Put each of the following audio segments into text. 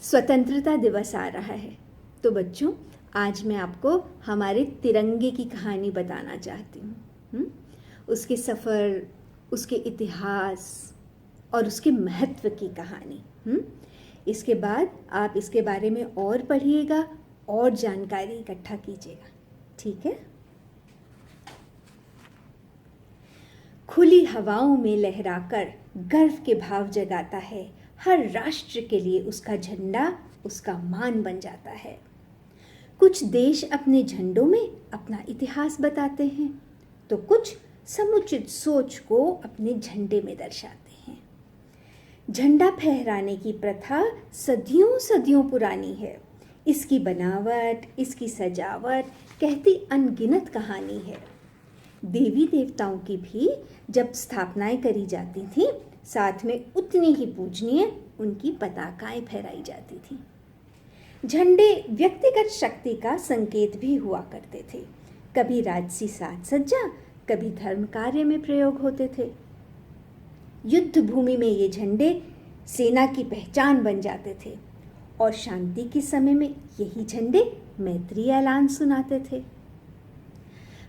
स्वतंत्रता दिवस आ रहा है, तो बच्चों आज मैं आपको हमारे तिरंगे की कहानी बताना चाहती हूँ। उसके सफ़र, उसके इतिहास और उसके महत्व की कहानी। इसके बाद आप इसके बारे में और पढ़िएगा और जानकारी इकट्ठा कीजिएगा, ठीक है। खुली हवाओं में लहराकर गर्व के भाव जगाता है, हर राष्ट्र के लिए उसका झंडा उसका मान बन जाता है। कुछ देश अपने झंडों में अपना इतिहास बताते हैं, तो कुछ समुचित सोच को अपने झंडे में दर्शाते हैं। झंडा फहराने की प्रथा सदियों सदियों पुरानी है। इसकी बनावट, इसकी सजावट कहती अनगिनत कहानी है। देवी देवताओं की भी जब स्थापनाएं करी जाती थीं, साथ में उतनी ही पूजनीय उनकी पताकाएं फहराई जाती थीं। झंडे व्यक्तिगत शक्ति का संकेत भी हुआ करते थे। कभी राजसी साज सज्जा, कभी धर्म कार्य में प्रयोग होते थे। युद्ध भूमि में ये झंडे सेना की पहचान बन जाते थे और शांति के समय में यही झंडे मैत्री ऐलान सुनाते थे।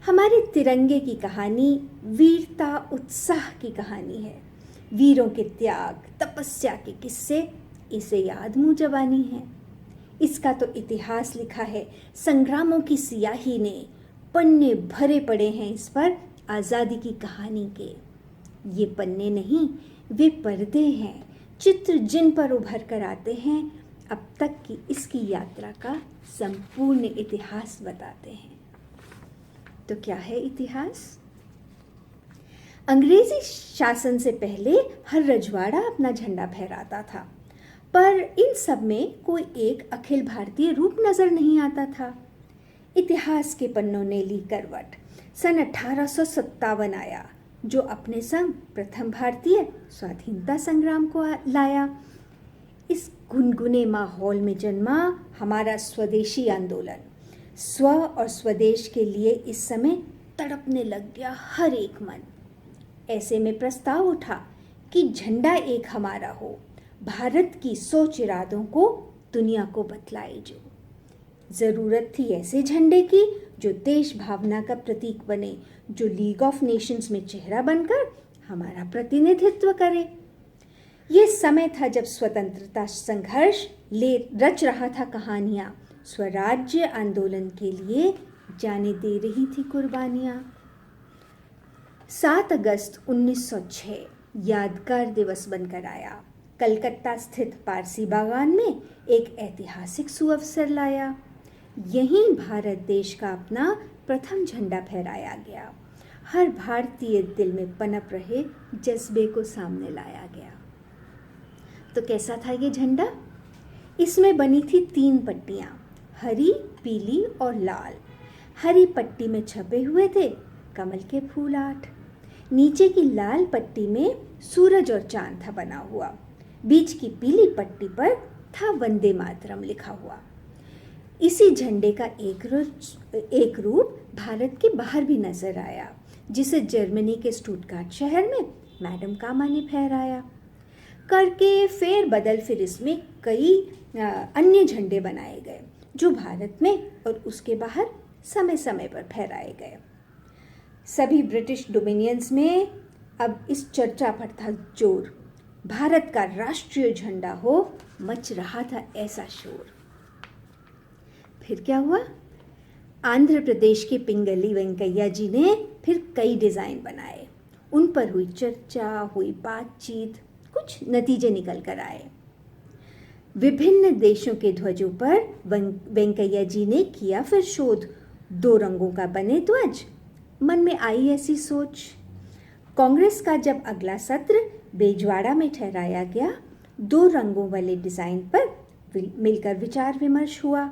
हमारे तिरंगे की कहानी वीरता उत्साह की कहानी है। वीरों के त्याग, तपस्या के किस्से इसे याद मुँह जबानी है। इसका तो इतिहास लिखा है संग्रामों की सियाही ने, पन्ने भरे पड़े हैं इस पर आज़ादी की कहानी के। ये पन्ने नहीं, वे पर्दे हैं, चित्र जिन पर उभर कर आते हैं अब तक की इसकी यात्रा का संपूर्ण इतिहास बताते हैं। तो क्या है इतिहास? अंग्रेजी शासन से पहले हर रजवाड़ा अपना झंडा फहराता था, पर इन सब में कोई एक अखिल भारतीय रूप नजर नहीं आता था। इतिहास के पन्नों ने ली करवट। सन 1857 आया, जो अपने संग प्रथम भारतीय स्वाधीनता संग्राम को लाया। इस गुनगुने माहौल में जन्मा हमारा स्वदेशी आंदोलन। स्व और स्वदेश के लिए इस समय तड़पने लग गया हर एक मन। ऐसे में प्रस्ताव उठा कि झंडा एक हमारा हो, भारत की सोच इरादों को दुनिया को बतलाए। जो ज़रूरत थी ऐसे झंडे की जो देश भावना का प्रतीक बने, जो लीग ऑफ नेशंस में चेहरा बनकर हमारा प्रतिनिधित्व करे। ये समय था जब स्वतंत्रता संघर्ष रच रहा था कहानियाँ, स्वराज्य आंदोलन के लिए जाने दे रही थी कुर्बानियाँ। 7 अगस्त 1906 यादगार दिवस बनकर आया। कलकत्ता स्थित पारसी बागान में एक ऐतिहासिक सुअवसर लाया। यहीं भारत देश का अपना प्रथम झंडा फहराया गया। हर भारतीय दिल में पनप रहे जज्बे को सामने लाया गया। तो कैसा था ये झंडा? इसमें बनी थी 3 पट्टियाँ, हरी, पीली और लाल। हरी पट्टी में छपे हुए थे कमल के फूल 8। नीचे की लाल पट्टी में सूरज और चांद था बना हुआ। बीच की पीली पट्टी पर था वंदे मातरम लिखा हुआ। इसी झंडे का एक रूप भारत के बाहर भी नजर आया, जिसे जर्मनी के स्टुटगार्ट शहर में मैडम कामा ने फहराया। करके फेर बदल फिर इसमें कई अन्य झंडे बनाए गए, जो भारत में और उसके बाहर समय समय पर फहराए गए। सभी ब्रिटिश डोमिनियंस में अब इस चर्चा पर था जोर। भारत का राष्ट्रीय झंडा हो, मच रहा था ऐसा शोर। फिर क्या हुआ? आंध्र प्रदेश के पिंगली वेंकैया जी ने फिर कई डिज़ाइन बनाए। उन पर हुई चर्चा, हुई बातचीत, कुछ नतीजे निकल कर आए। विभिन्न देशों के ध्वजों पर वेंकैया जी ने किया फिर शोध। 2 रंगों का बने ध्वज। मन में आई ऐसी सोच। कांग्रेस का जब अगला सत्र बेजवाड़ा में ठहराया गया, 2 रंगों वाले डिज़ाइन पर मिलकर विचार विमर्श हुआ।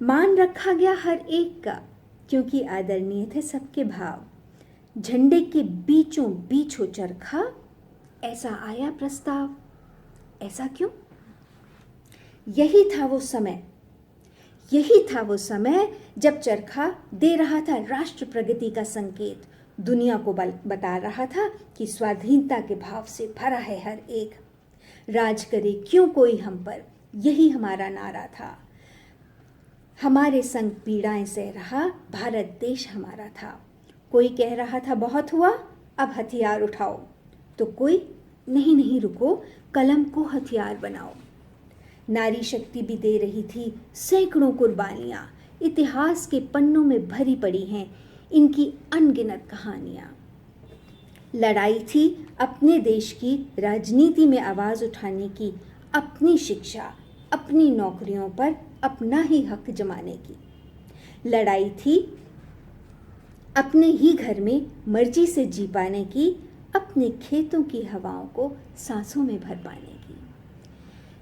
मान रखा गया हर एक का, क्योंकि आदरणीय थे सबके भाव। झंडे के बीचों बीच हो चरखा, ऐसा आया प्रस्ताव। ऐसा क्यों? यही था वो समय जब चरखा दे रहा था राष्ट्र प्रगति का संकेत। दुनिया को बता रहा था कि स्वाधीनता के भाव से भरा है हर एक। राज करे क्यों कोई हम पर, यही हमारा नारा था। हमारे संग पीड़ाएं सह रहा भारत देश हमारा था। कोई कह रहा था बहुत हुआ, अब हथियार उठाओ, तो कोई नहीं नहीं रुको, कलम को हथियार बनाओ। नारी शक्ति भी दे रही थी सैकड़ों कुर्बानियां। इतिहास के पन्नों में भरी पड़ी हैं इनकी अनगिनत कहानियां। लड़ाई थी अपने देश की राजनीति में आवाज उठाने की, अपनी शिक्षा, अपनी नौकरियों पर अपना ही हक जमाने की। लड़ाई थी अपने ही घर में मर्जी से जी पाने की, अपने खेतों की हवाओं को सांसों में भर पाने की।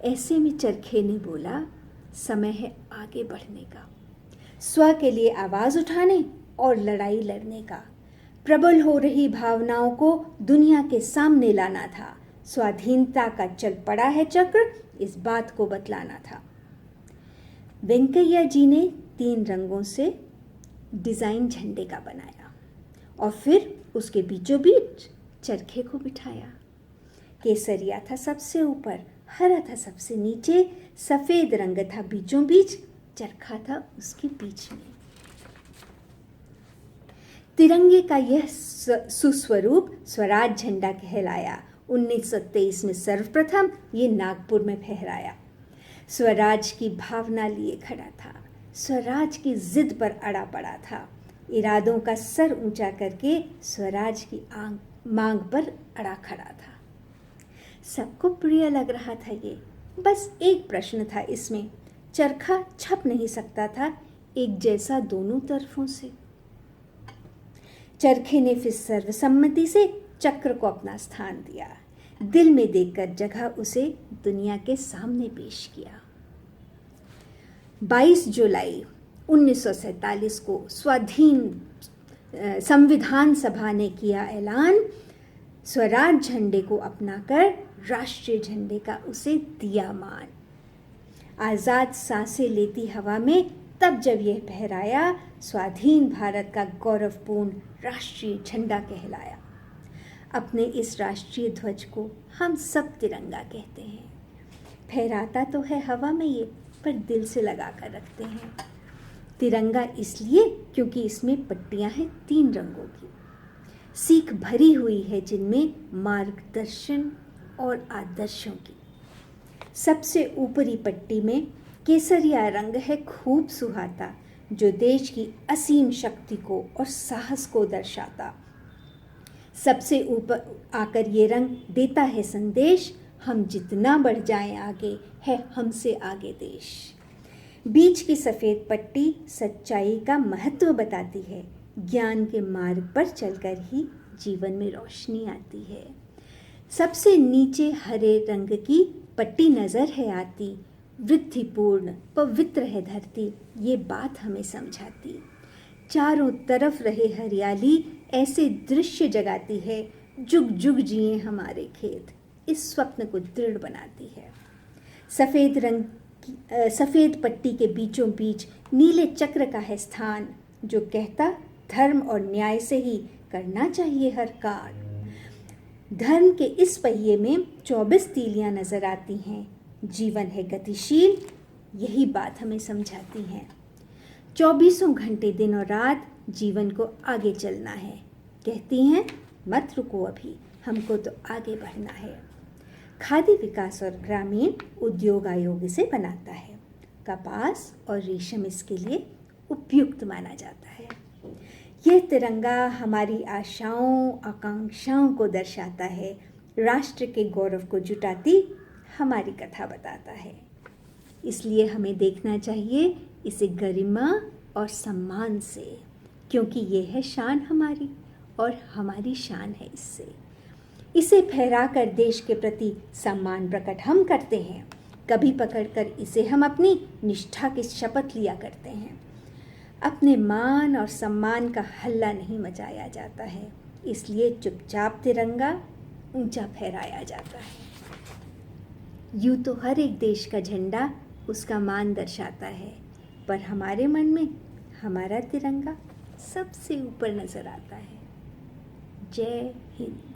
ऐसे में चरखे ने बोला, समय है आगे बढ़ने का, स्व के लिए आवाज उठाने और लड़ाई लड़ने का। प्रबल हो रही भावनाओं को दुनिया के सामने लाना था। स्वाधीनता का चल पड़ा है चक्र, इस बात को बतलाना था। वेंकैया जी ने 3 रंगों से डिजाइन झंडे का बनाया और फिर उसके बीचों बीच चरखे को बिठाया। केसरिया था सबसे ऊपर, हरा था सबसे नीचे, सफेद रंग था बीचों बीच, चरखा था उसके बीच में। तिरंगे का यह सुस्वरूप स्वराज झंडा कहलाया। 1923 में सर्वप्रथम ये नागपुर में फहराया। स्वराज की भावना लिए खड़ा था, स्वराज की जिद पर अड़ा पड़ा था। इरादों का सर ऊंचा करके स्वराज की मांग पर अड़ा खड़ा था। सबको प्रिय लग रहा था ये। बस एक प्रश्न था इसमें, चरखा छप नहीं सकता था एक जैसा दोनों तरफों से। चरखे ने फिर सर्वसम्मति से चक्र को अपना स्थान दिया, दिल में देखकर जगह उसे दुनिया के सामने पेश किया। 22 जुलाई 1947 को संविधान सभा ने किया ऐलान। स्वराज झंडे को अपनाकर राष्ट्रीय झंडे का उसे दिया मान। आजाद सांसें लेती हवा में तब जब यह फहराया, स्वाधीन भारत का गौरवपूर्ण राष्ट्रीय झंडा कहलाया। अपने इस राष्ट्रीय ध्वज को हम सब तिरंगा कहते हैं। फहराता तो है हवा में ये, पर दिल से लगा कर रखते हैं। तिरंगा इसलिए क्योंकि इसमें पट्टियां हैं 3 रंगों की, सीख भरी हुई है जिनमें मार्गदर्शन और आदर्शों की। सबसे ऊपरी पट्टी में केसरिया रंग है खूब सुहाता, जो देश की असीम शक्ति को और साहस को दर्शाता। सबसे ऊपर आकर ये रंग देता है संदेश, हम जितना बढ़ जाएं आगे है हमसे आगे देश। बीच की सफ़ेद पट्टी सच्चाई का महत्व बताती है, ज्ञान के मार्ग पर चलकर ही जीवन में रोशनी आती है। सबसे नीचे हरे रंग की पट्टी नज़र है आती, वृद्धिपूर्ण पवित्र है धरती, ये बात हमें समझाती। चारों तरफ रहे हरियाली ऐसे दृश्य जगाती है, जुग जुग जिए हमारे खेत, इस स्वप्न को दृढ़ बनाती है। सफ़ेद पट्टी के बीचों बीच नीले चक्र का है स्थान, जो कहता धर्म और न्याय से ही करना चाहिए हर काम। धर्म के इस पहिए में 24 तीलियां नजर आती हैं। जीवन है गतिशील, यही बात हमें समझाती है। 24 घंटे दिन और रात जीवन को आगे चलना है। कहती हैं मत रुको अभी, हमको तो आगे बढ़ना है। खादी विकास और ग्रामीण उद्योग आयोग इसे बनाता है। कपास और रेशम इसके लिए उपयुक्त माना जाता है। यह तिरंगा हमारी आशाओं आकांक्षाओं को दर्शाता है, राष्ट्र के गौरव को जुटाती हमारी कथा बताता है। इसलिए हमें देखना चाहिए इसे गरिमा और सम्मान से, क्योंकि ये है शान हमारी और हमारी शान है इससे। इसे फहराकर देश के प्रति सम्मान प्रकट हम करते हैं। कभी पकड़कर इसे हम अपनी निष्ठा की शपथ लिया करते हैं। अपने मान और सम्मान का हल्ला नहीं मचाया जाता है, इसलिए चुपचाप तिरंगा ऊंचा फहराया जाता है। यूं तो हर एक देश का झंडा उसका मान दर्शाता है, पर हमारे मन में हमारा तिरंगा सबसे ऊपर नजर आता है। जय हिंद।